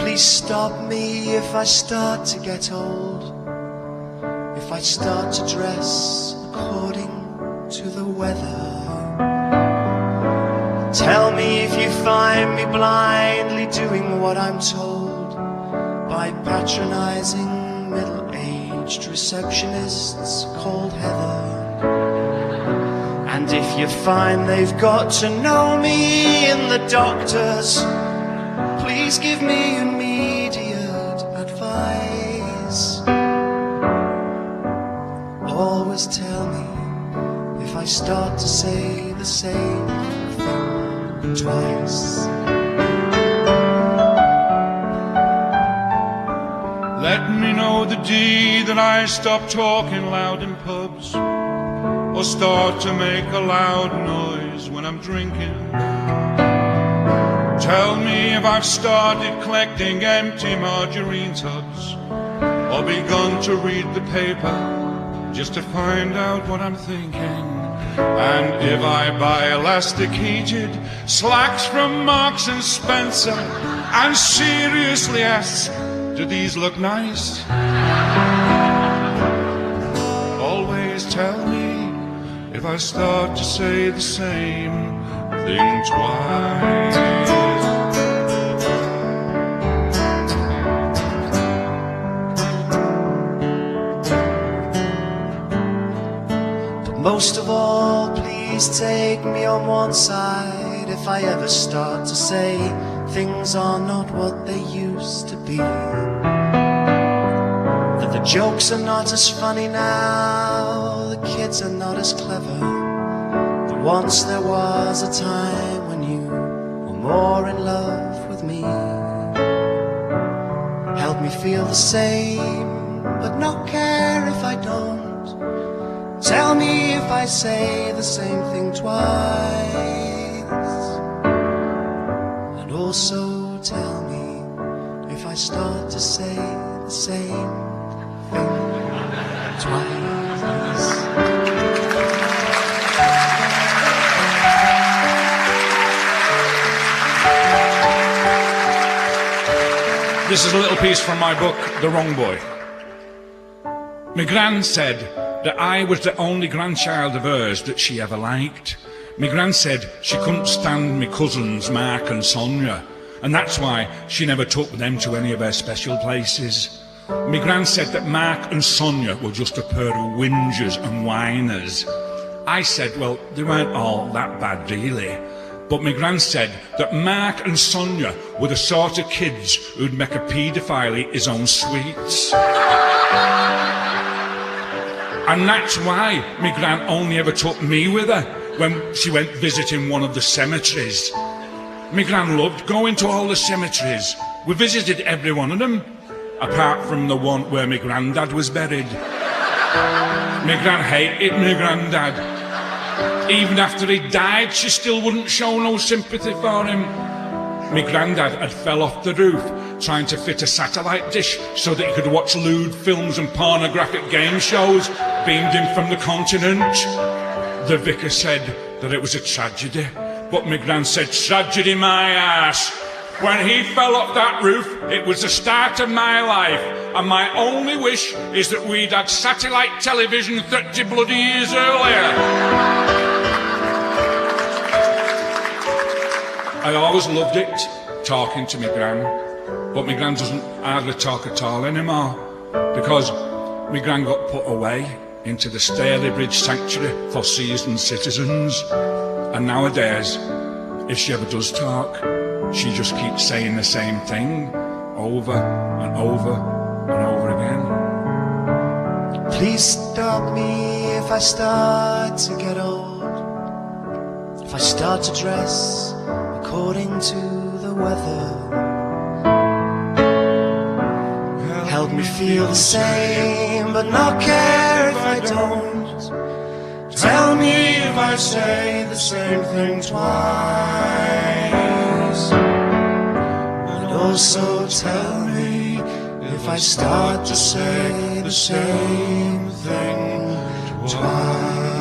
Please stop me if I start to get old, if I start to dress according to the weather. Tell me if you find me blindly doing what I'm told by patronizing middle-aged receptionists called Heather. And if you find they've got to know me in the doctors, please give me immediate advice. Always tell me if I start to say the same thing twice. Let me know the day that I stop talking loud in pubs, or start to make a loud noise when I'm drinking. Tell me if I've started collecting empty margarine tubs, or begun to read the paper just to find out what I'm thinking. And if I buy elasticated slacks from Marks and Spencer and seriously ask, do these look nice? Always tell me if I start to say the same thing twice. But most of all, please take me on one side if I ever start to say things are not what they used to be, that the jokes are not as funny now, the kids are not as clever, that once there was a time when you were more in love with me. Help me feel the same, but not care if I don't. Tell me if I say the same thing twice. And also tell me if I start to say the same thing twice. This is a little piece from my book, The Wrong Boy. My gran said that I was the only grandchild of hers that she ever liked. My gran said she couldn't stand me cousins Mark and Sonia, and that's why she never took them to any of her special places. My gran said that Mark and Sonia were just a pair of whingers and whiners. I said, well, they weren't all that bad really. But my gran said that Mark and Sonia were the sort of kids who'd make a paedophile eat his own sweets. And that's why my gran only ever took me with her when she went visiting one of the cemeteries. My gran loved going to all the cemeteries. We visited every one of them, apart from the one where my granddad was buried. My gran hated my granddad. Even after he died, she still wouldn't show no sympathy for him. My granddad had fell off the roof trying to fit a satellite dish so that he could watch lewd films and pornographic game shows beamed in from the continent. The vicar said that it was a tragedy, but my gran said, tragedy my ass. When he fell off that roof, it was the start of my life, and my only wish is that we'd had satellite television 30 bloody years earlier. I always loved it, talking to my gran, but my gran doesn't hardly talk at all anymore, because my gran got put away into the Staley Bridge Sanctuary for seasoned citizens, and nowadays, if she ever does talk, she just keeps saying the same thing over and over and over again. Please stop me if I start to get old, if I start to dress according to the weather. Help me feel the same, but not care if I don't. Tell me if I say the same thing twice. And also tell me if I start to say the same thing twice.